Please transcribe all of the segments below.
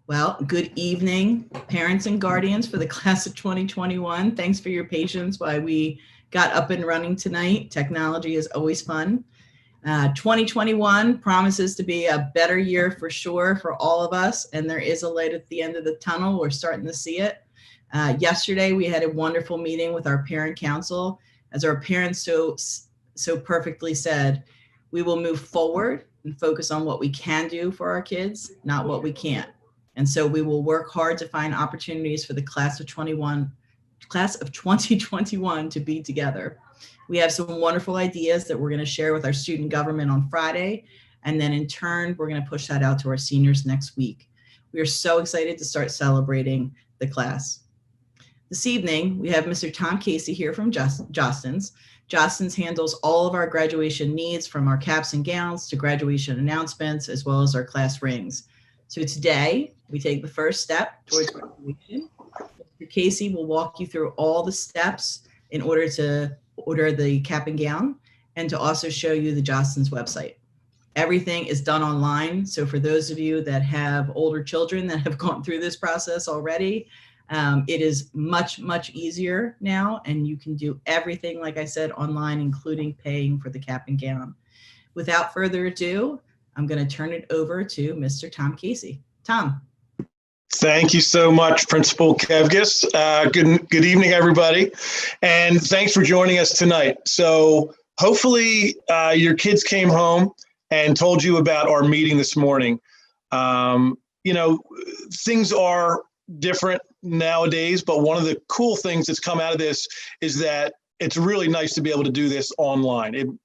Well, good evening, parents and guardians for the class of 2021. Thanks for your patience while we got up and running tonight. Technology is always fun. 2021 promises to be a better year for sure for all of us, and there is a light at the end of the tunnel. We're starting to see it. Yesterday, we had a wonderful meeting with our parent council. As our parents so perfectly said, we will move forward and focus on what we can do for our kids, not what we can't. And so we will work hard to find opportunities for the class of 2021 to be together. We have some wonderful ideas that we're going to share with our student government on Friday. And then in turn, we're going to push that out to our seniors next week. We are so excited to start celebrating the class. This evening, we have Mr. Tom Casey here from Jostens. Jostens handles all of our graduation needs, from our caps and gowns to graduation announcements, as well as our class rings. So today, we take the first step towards graduation. Mr. Casey will walk you through all the steps in order to order the cap and gown, and to also show you the Jostens website. Everything is done online. So for those of you that have older children that have gone through this process already, it is much, much easier now, and you can do everything, like I said, online, including paying for the cap and gown. Without further ado, I'm going to turn it over to Mr. Tom Casey. Tom. Thank you so much, Principal Kevgis. Good evening, everybody, and thanks for joining us tonight. So hopefully your kids came home and told you about our meeting this morning. Things are different nowadays, but one of the cool things that's come out of this is that it's really nice to be able to do this online. And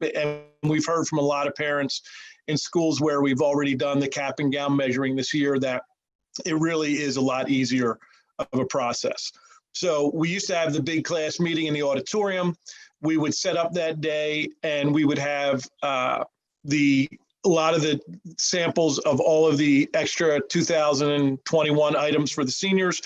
we've heard from a lot of parents in schools where we've already done the cap and gown measuring this year that it really is a lot easier of a process. So we used to have the big class meeting in the auditorium. We would set up that day, and we would have a lot of the samples of all of the extra 2021 items for the seniors,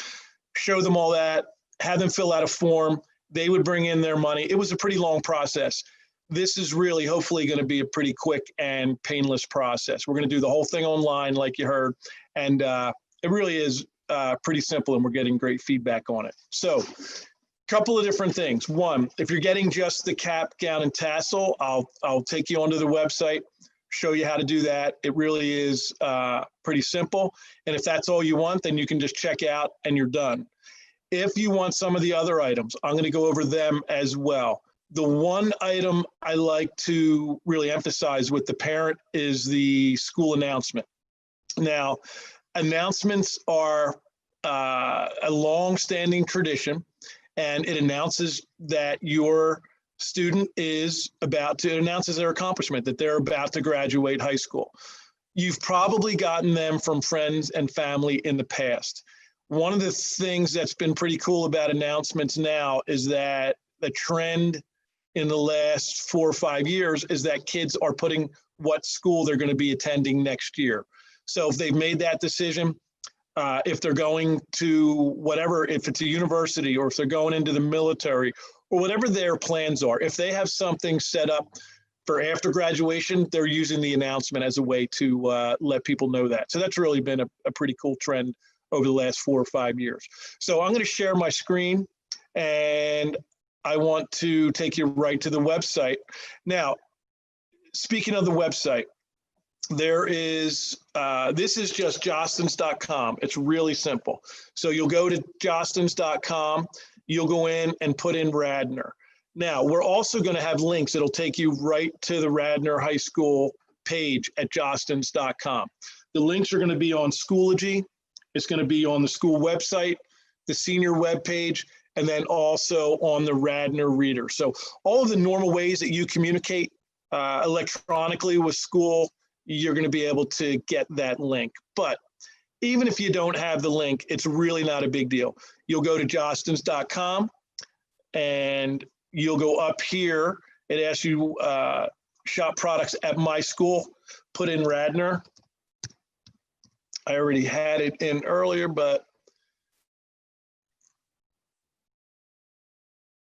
show them all that, have them fill out a form. They would bring in their money. It was a pretty long process. This is really hopefully going to be a pretty quick and painless process. We're going to do the whole thing online, like you heard, and it really is pretty simple, and we're getting great feedback on it. So a couple of different things. One, if you're getting just the cap, gown, and tassel, I'll take you onto the website, show you how to do that. It really is pretty simple. And if that's all you want, then you can just check out and you're done. If you want some of the other items, I'm going to go over them as well. The one item I like to really emphasize with the parent is the school announcement. Now, announcements are a long-standing tradition, and it announces that your student announces their accomplishment, that they're about to graduate high school. You've probably gotten them from friends and family in the past. One of the things that's been pretty cool about announcements now is that the trend in the last 4 or 5 years is that kids are putting what school they're going to be attending next year. So if they've made that decision, if they're going to whatever, if it's a university or if they're going into the military or whatever their plans are, if they have something set up for after graduation, they're using the announcement as a way to let people know that. So that's really been a pretty cool trend over the last 4 or 5 years. So I'm going to share my screen, and I want to take you right to the website. Now, speaking of the website, there is, this is just jostens.com. It's really simple. So you'll go to jostens.com, you'll go in and put in Radnor. Now, we're also going to have links that'll take you right to the Radnor High School page at jostens.com. The links are going to be on Schoology. It's going to be on the school website, the senior webpage, and then also on the Radnor Reader. So all of the normal ways that you communicate electronically with school, you're going to be able to get that link. But even if you don't have the link, it's really not a big deal. You'll go to jostens.com, and you'll go up here. It asks you shop products at my school, put in Radnor. I already had it in earlier, but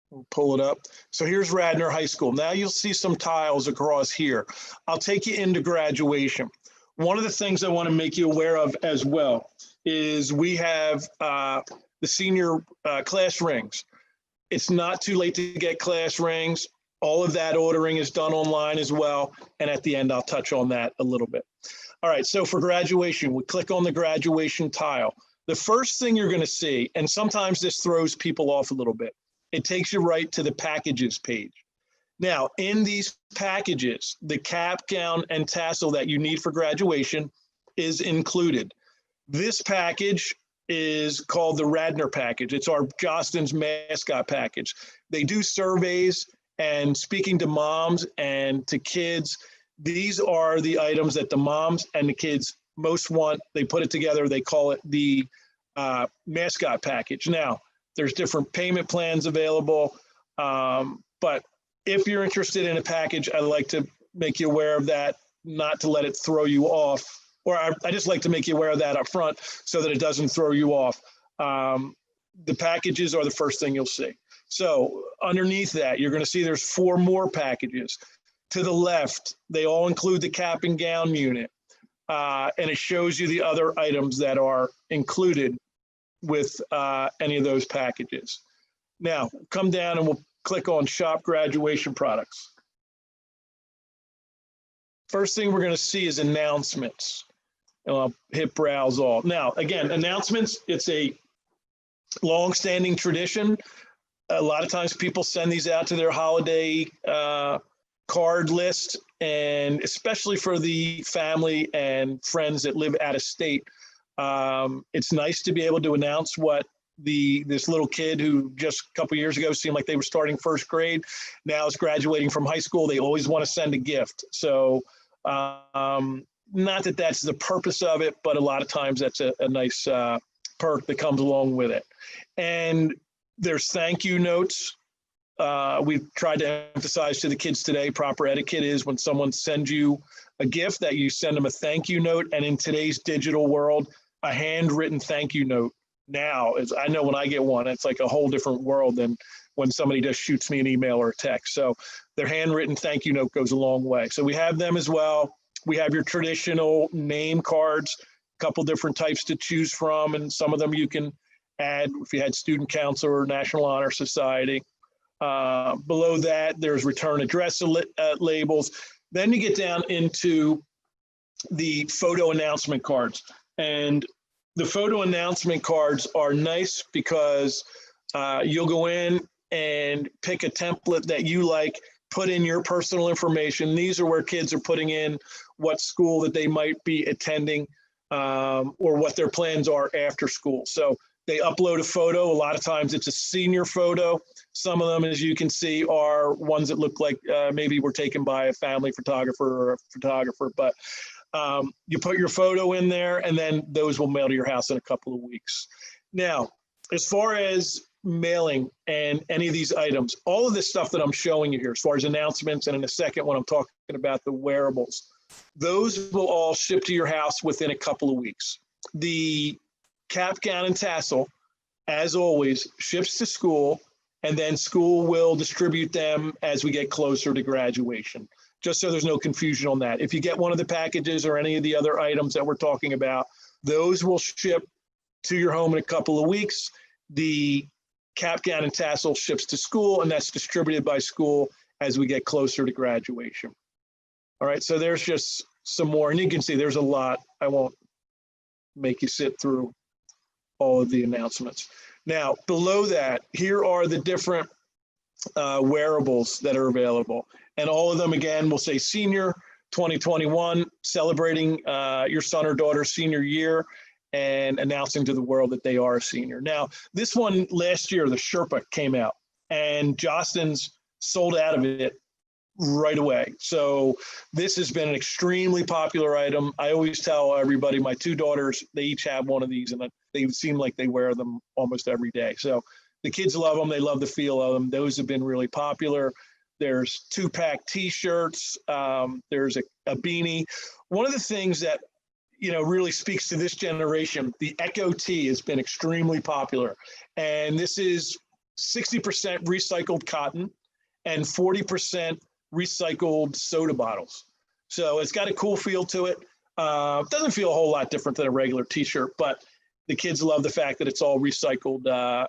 we'll pull it up. So here's Radnor High School. Now you'll see some tiles across here. I'll take you into graduation. One of the things I want to make you aware of as well is we have the senior class rings. It's not too late to get class rings. All of that ordering is done online as well. And at the end, I'll touch on that a little bit. All right, so for graduation, we click on the graduation tile. The first thing you're going to see, and sometimes this throws people off a little bit, it takes you right to the packages page. Now, in these packages, the cap, gown, and tassel that you need for graduation is included. This package is called the Radnor package. It's our Jostens mascot package. They do surveys and speaking to moms and to kids. These are the items that the moms and the kids most want. They put it together. They call it the mascot package. Now, there's different payment plans available, but if you're interested in a package, I like to make you aware of that, not to let it throw you off. Or I just like to make you aware of that up front so that it doesn't throw you off. The packages are the first thing you'll see. So underneath that, you're going to see there's 4 more packages. To the left, they all include the cap and gown unit. And it shows you the other items that are included with any of those packages. Now, come down and we'll click on Shop Graduation Products. First thing we're going to see is announcements. And I'll hit Browse All. Now, again, announcements, it's a long-standing tradition. A lot of times people send these out to their holiday card list, and especially for the family and friends that live out of state. It's nice to be able to announce what this little kid who just a couple years ago seemed like they were starting first grade, now is graduating from high school. They always want to send a gift. So not that that's the purpose of it, but a lot of times that's a nice perk that comes along with it. And there's thank you notes. We've tried to emphasize to the kids today, proper etiquette is when someone sends you a gift that you send them a thank you note. And in today's digital world, a handwritten thank you note now is, I know when I get one, it's like a whole different world than when somebody just shoots me an email or a text. So their handwritten thank you note goes a long way. So we have them as well. We have your traditional name cards, a couple different types to choose from. And some of them you can add if you had student council or National Honor Society. Below that, there's return address labels. Then you get down into the photo announcement cards. And the photo announcement cards are nice because you'll go in and pick a template that you like, put in your personal information. These are where kids are putting in what school that they might be attending or what their plans are after school. So they upload a photo. A lot of times it's a senior photo. Some of them, as you can see, are ones that look like maybe were taken by a family photographer or a photographer. But you put your photo in there, and then those will mail to your house in a couple of weeks. Now, as far as mailing and any of these items, all of this stuff that I'm showing you here, as far as announcements, and in a second when I'm talking about the wearables, those will all ship to your house within a couple of weeks. The cap, gown, and tassel, as always, ships to school, and then school will distribute them as we get closer to graduation, just so there's no confusion on that. If you get one of the packages or any of the other items that we're talking about, those will ship to your home in a couple of weeks. The cap, gown, and tassel ships to school, and that's distributed by school as we get closer to graduation. All right, so there's just some more, and you can see there's a lot. I won't make you sit through all of the announcements. Now, below that, here are the different wearables that are available. And all of them, again, will say Senior 2021, celebrating your son or daughter's senior year and announcing to the world that they are a senior. Now, this one last year, the Sherpa came out, and Jostens sold out of it right away. So this has been an extremely popular item. I always tell everybody, my 2 daughters, they each have one of these, and they seem like they wear them almost every day. So the kids love them. They love the feel of them. Those have been really popular. There's 2-pack T-shirts. There's a beanie. One of the things that really speaks to this generation, the Echo T has been extremely popular. And this is 60% recycled cotton and 40% recycled soda bottles. So it's got a cool feel to it. It doesn't feel a whole lot different than a regular T-shirt, but the kids love the fact that it's all recycled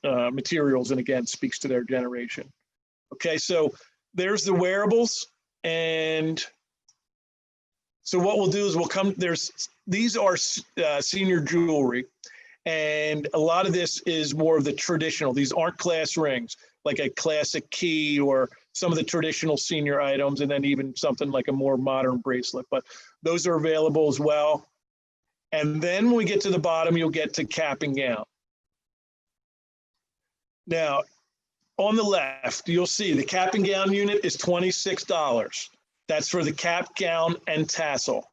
materials, and again, speaks to their generation. Okay, so there's the wearables. And so what we'll do is these are senior jewelry. And a lot of this is more of the traditional. These aren't class rings, like a classic key or some of the traditional senior items, and then even something like a more modern bracelet. But those are available as well. And then when we get to the bottom, you'll get to cap and gown. Now, on the left, you'll see the cap and gown unit is $26. That's for the cap, gown, and tassel.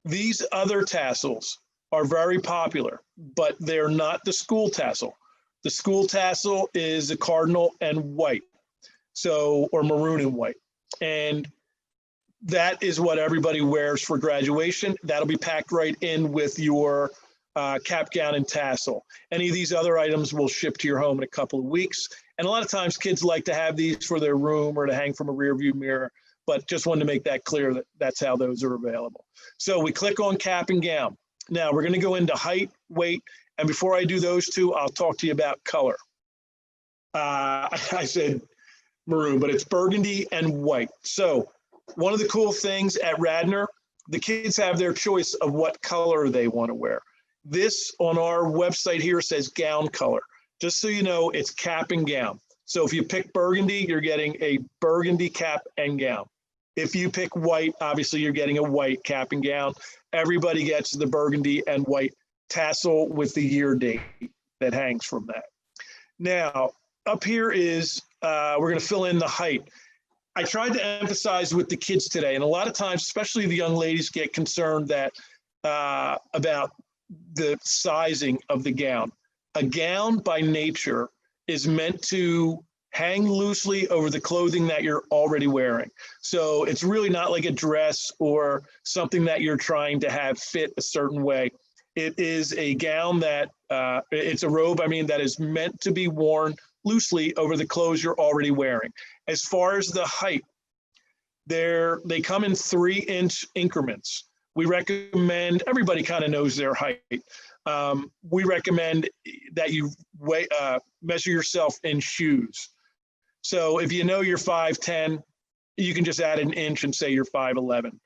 These other tassels are very popular, but they're not the school tassel. The school tassel is a cardinal and white, or maroon and white. And that is what everybody wears for graduation. That'll be packed right in with your cap, gown, and tassel. Any of these other items will ship to your home in a couple of weeks. And a lot of times kids like to have these for their room or to hang from a rear view mirror, but just wanted to make that clear that that's how those are available. So we click on cap and gown. Now we're going to go into height, weight, and before I do those two, I'll talk to you about color. I said maroon, but it's burgundy and white. So one of the cool things at Radnor, the kids have their choice of what color they want to wear. This on our website here says gown color. Just so you know, it's cap and gown. So if you pick burgundy, you're getting a burgundy cap and gown. If you pick white, obviously you're getting a white cap and gown. Everybody gets the burgundy and white tassel with the year date that hangs from that. Now, up here is, we're going to fill in the height. I tried to emphasize with the kids today, and a lot of times, especially the young ladies, get concerned that about the sizing of the gown. A gown by nature is meant to hang loosely over the clothing that you're already wearing. So it's really not like a dress or something that you're trying to have fit a certain way. It is a gown that, it's a robe, that is meant to be worn loosely over the clothes you're already wearing. As far as the height, they come in 3-inch increments. We recommend, everybody kind of knows their height. We recommend that you measure yourself in shoes. So if you know you're 5'10", you can just add an inch and say you're 5'11".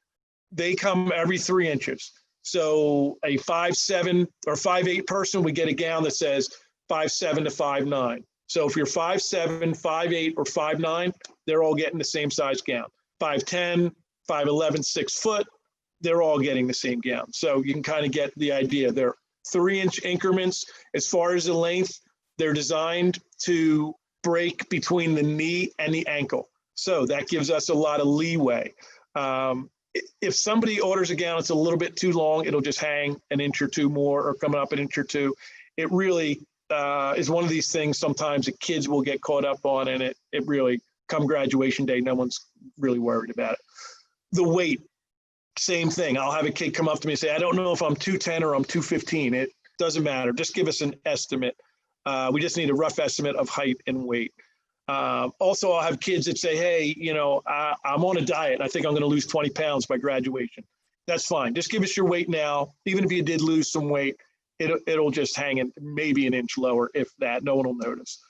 They come every 3 inches. So a 5'7" or 5'8" person would get a gown that says 5'7" to 5'9". So if you're 5'7", 5'8", or 5'9", they're all getting the same size gown. 5'10", 5'11", 6 foot, they're all getting the same gown. So you can kind of get the idea. They're 3-inch increments. As far as the length, they're designed to break between the knee and the ankle. So that gives us a lot of leeway. If somebody orders a gown, it's a little bit too long, it'll just hang an inch or two more or coming up an inch or two. It really is one of these things sometimes the kids will get caught up on, and it really, come graduation day, no one's really worried about it. The weight, same thing. I'll have a kid come up to me and say, I don't know if I'm 210 or I'm 215. It doesn't matter. Just give us an estimate. We just need a rough estimate of height and weight. Also, I'll have kids that say, hey, I'm on a diet. I think I'm going to lose 20 pounds by graduation. That's fine. Just give us your weight now. Even if you did lose some weight, it'll just hang in maybe an inch lower, if that. No one will notice.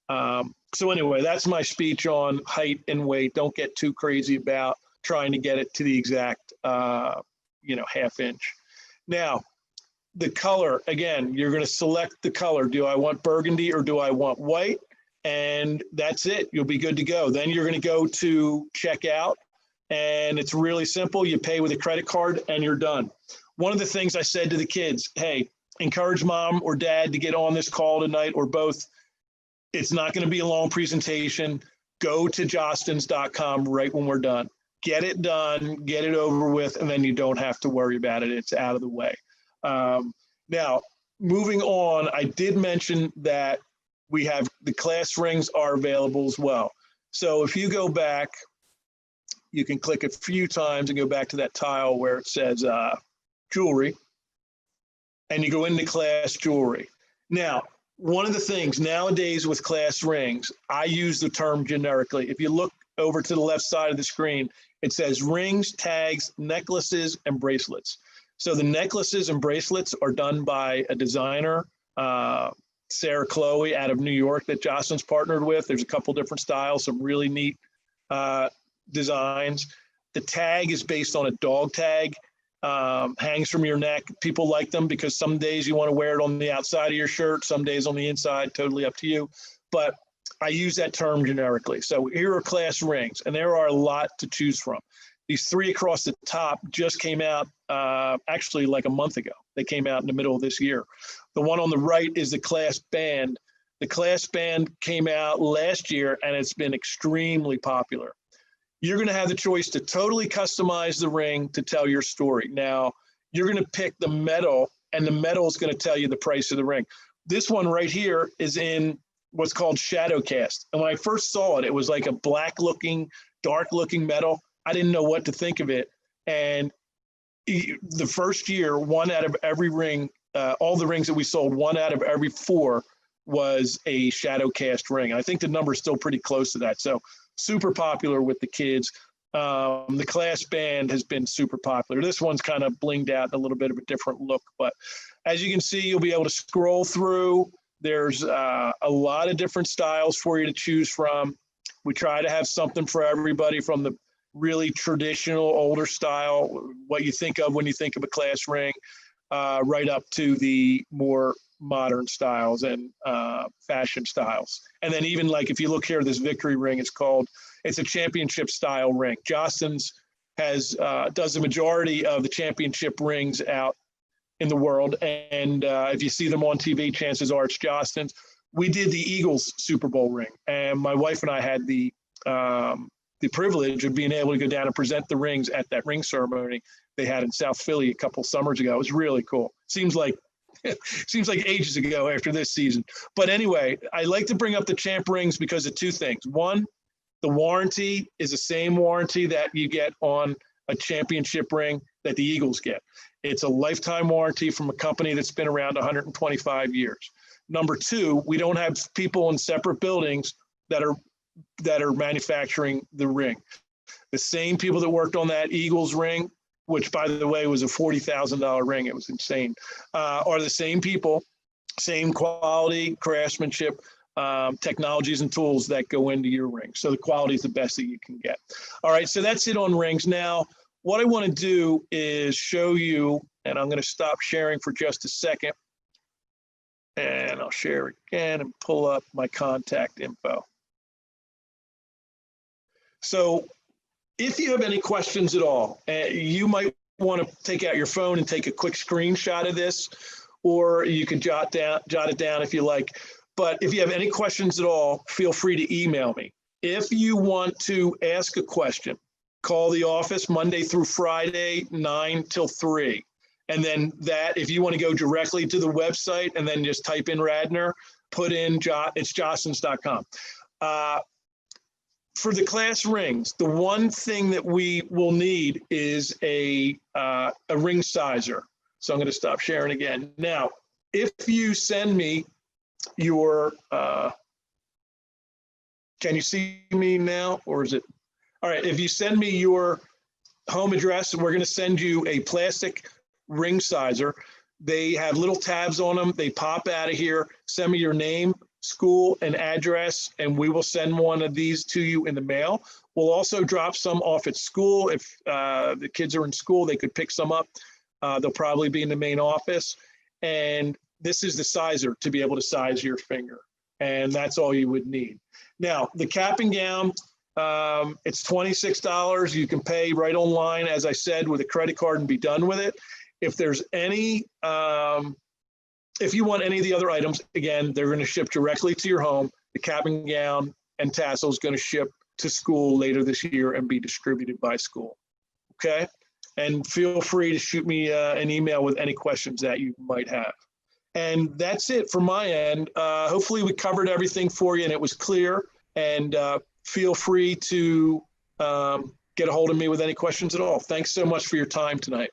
So anyway, that's my speech on height and weight. Don't get too crazy about trying to get it to the exact, half inch. Now, the color, again, you're going to select the color. Do I want burgundy or do I want white? And that's it. You'll be good to go. Then you're going to go to checkout, and it's really simple. You pay with a credit card and you're done. One of the things I said to the kids, hey, encourage mom or dad to get on this call tonight or both. It's not going to be a long presentation. Go to jostens.com right when we're done. Get it done, get it over with, and then you don't have to worry about it. It's out of the way. Now, moving on, I did mention that we have the class rings are available as well. So if you go back, you can click a few times and go back to that tile where it says jewelry, and you go into class jewelry. Now, one of the things nowadays with class rings, I use the term generically. If you look over to the left side of the screen, it says rings, tags, necklaces, and bracelets. So the necklaces and bracelets are done by a designer, Sarah Chloe out of New York, that Jostens partnered with. There's a couple different styles, some really neat designs. The tag is based on a dog tag, hangs from your neck. People like them because some days you want to wear it on the outside of your shirt, some days on the inside, totally up to you. But I use that term generically. So here are class rings, and there are a lot to choose from. These 3 across the top just came out actually like a month ago. They came out in the middle of this year. The one on the right is the class band. The class band came out last year, and it's been extremely popular. You're going to have the choice to totally customize the ring to tell your story. Now, you're going to pick the metal, and the metal is going to tell you the price of the ring. This one right here is in what's called shadow cast. And when I first saw it, it was like a black looking, dark looking metal. I didn't know what to think of it. And the first year, 1 out of every ring, all the rings that we sold, 1 out of every 4 was a shadow cast ring. I think the number is still pretty close to that. So super popular with the kids. The class band has been super popular. This one's kind of blinged out in a little bit of a different look, but as you can see, you'll be able to scroll through. There's a lot of different styles for you to choose from. We try to have something for everybody, from the really traditional older style, what you think of when you think of a class ring, right up to the more modern styles and fashion styles. And then even like if you look here, this victory ring is it's a championship style ring. Jostens does the majority of the championship rings out in the world. And if you see them on TV, chances are it's Jostens. We did the Eagles Super Bowl ring, and my wife and I had the privilege of being able to go down and present the rings at that ring ceremony they had in South Philly a couple summers ago. It was really cool. Seems like ages ago after this season. But anyway, I like to bring up the champ rings because of 2 things. One, the warranty is the same warranty that you get on a championship ring that the Eagles get. It's a lifetime warranty from a company that's been around 125 years. Number 2, we don't have people in separate buildings that are manufacturing the ring. The same people that worked on that Eagles ring, which by the way was a $40,000 ring, it was insane, are the same people, same quality, craftsmanship, technologies and tools that go into your ring. So the quality is the best that you can get. All right, so that's it on rings. Now, what I want to do is show you, and I'm going to stop sharing for just a second, and I'll share again and pull up my contact info. So if you have any questions at all, you might want to take out your phone and take a quick screenshot of this, or you can jot it down if you like. But if you have any questions at all, feel free to email me. If you want to ask a question, call the office Monday through Friday, 9 till 3. And then if you want to go directly to the website and then just type in Radner, put in, it's jostens.com. For the class rings, the one thing that we will need is a ring sizer. So I'm going to stop sharing again. Now, if you send me your, can you see me now, or is it? All right, if you send me your home address, we're going to send you a plastic ring sizer. They have little tabs on them. They pop out of here. Send me your name, school, and address, and we will send one of these to you in the mail. We'll also drop some off at school. If the kids are in school, they could pick some up. They'll probably be in the main office. And this is the sizer to be able to size your finger. And that's all you would need. Now, the cap and gown, it's $26. You can pay right online, as I said, with a credit card and be done with it. If there's any, if you want any of the other items, again, they're going to ship directly to your home. The cap and gown and tassel is going to ship to school later this year and be distributed by school. Okay? And feel free to shoot me an email with any questions that you might have. And that's it from my end. Hopefully we covered everything for you and it was clear. And feel free to get a hold of me with any questions at all. Thanks so much for your time tonight.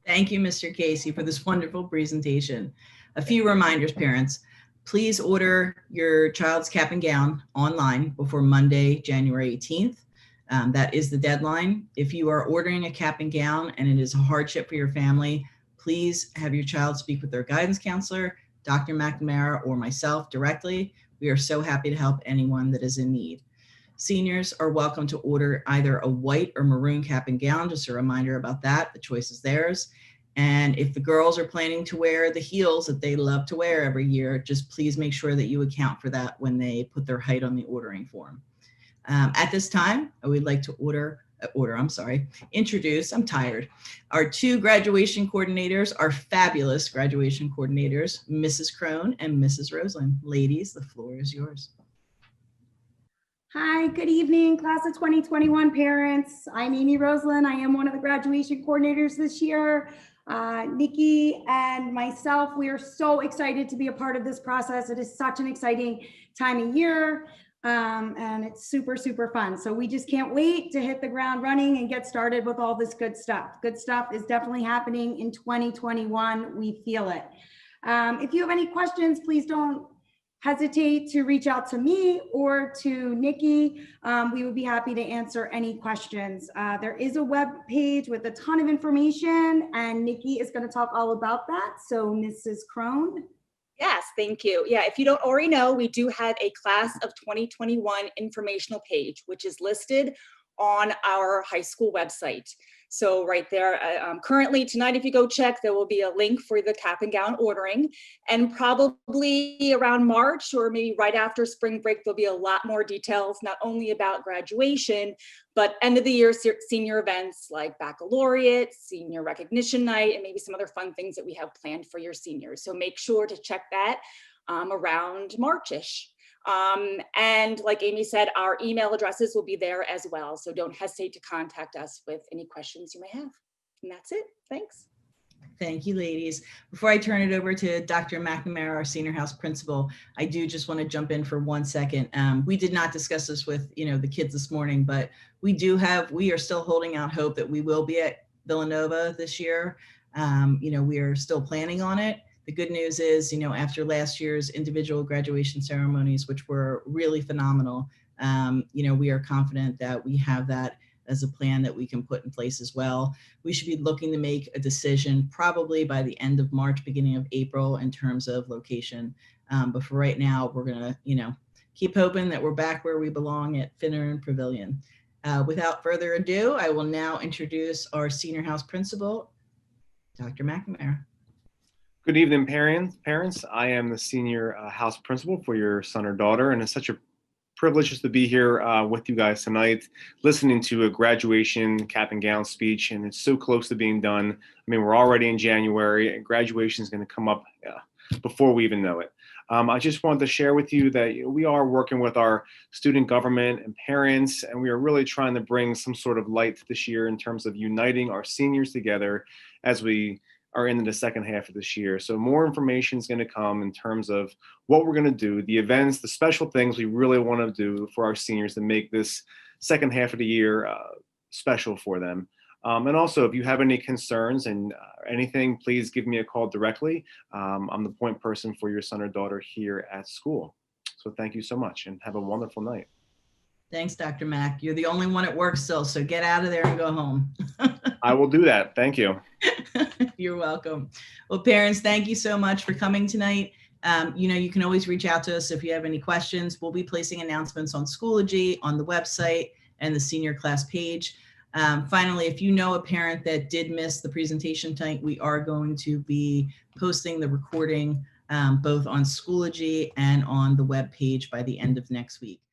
Thank you, Mr. Casey, for this wonderful presentation. A few reminders, parents. Please order your child's cap and gown online before Monday, January 18th. That is the deadline. If you are ordering a cap and gown and it is a hardship for your family, please have your child speak with their guidance counselor, Dr. McNamara, or myself directly. We are so happy to help anyone that is in need. Seniors are welcome to order either a white or maroon cap and gown. Just a reminder about that. The choice is theirs. And if the girls are planning to wear the heels that they love to wear every year, just please make sure that you account for that when they put their height on the ordering form. At this time, I would like to introduce, I'm tired, our two graduation coordinators, our fabulous graduation coordinators, Mrs. Crone and Mrs. Roseland. Ladies, the floor is yours. Hi, good evening, class of 2021 parents. I'm Amy Roseland. I am one of the graduation coordinators this year. Nikki and myself, we are so excited to be a part of this process. It is such an exciting time of year, and it's super, super fun. So we just can't wait to hit the ground running and get started with all this good stuff. Good stuff is definitely happening in 2021. We feel it. If you have any questions, please don't hesitate to reach out to me or to Nikki. We would be happy to answer any questions. There is a web page with a ton of information, and Nikki is going to talk all about that. So Mrs. Crone. Yes, thank you. Yeah, if you don't already know, we do have a class of 2021 informational page, which is listed on our high school website. So right there, currently tonight, if you go check, there will be a link for the cap and gown ordering, and probably around March or maybe right after spring break, there'll be a lot more details, not only about graduation, but end of the year senior events like baccalaureate, senior recognition night, and maybe some other fun things that we have planned for your seniors. So make sure to check that around March-ish. And like Amy said, our email addresses will be there as well. So don't hesitate to contact us with any questions you may have. And that's it. Thanks. Thank you, ladies. Before I turn it over to Dr. McNamara, our senior house principal, I do just want to jump in for 1 second. We did not discuss this with, the kids this morning, but we are still holding out hope that we will be at Villanova this year. We are still planning on it. The good news is, after last year's individual graduation ceremonies, which were really phenomenal, we are confident that we have that as a plan that we can put in place as well. We should be looking to make a decision probably by the end of March, beginning of April in terms of location. But for right now, we're gonna, keep hoping that we're back where we belong at Finneran Pavilion. Without further ado, I will now introduce our senior house principal, Dr. McNamara. Good evening, parents. I am the senior house principal for your son or daughter, and it's such a privilege just to be here with you guys tonight, listening to a graduation cap and gown speech, and it's so close to being done. I mean, we're already in January, and graduation is going to come up before we even know it. I just wanted to share with you that we are working with our student government and parents, and we are really trying to bring some sort of light this year in terms of uniting our seniors together as we are into the second half of this year. So more information is going to come in terms of what we're going to do, the events, the special things we really want to do for our seniors to make this second half of the year special for them. And also, if you have any concerns and anything, please give me a call directly. I'm the point person for your son or daughter here at school. So thank you so much and have a wonderful night. Thanks, Dr. Mack. You're the only one at work still, so get out of there and go home. I will do that. Thank you. You're welcome. Well, parents, thank you so much for coming tonight. You can always reach out to us if you have any questions. We'll be placing announcements on Schoology, on the website, and the senior class page. Finally, if you know a parent that did miss the presentation tonight, we are going to be posting the recording both on Schoology and on the web page by the end of next week.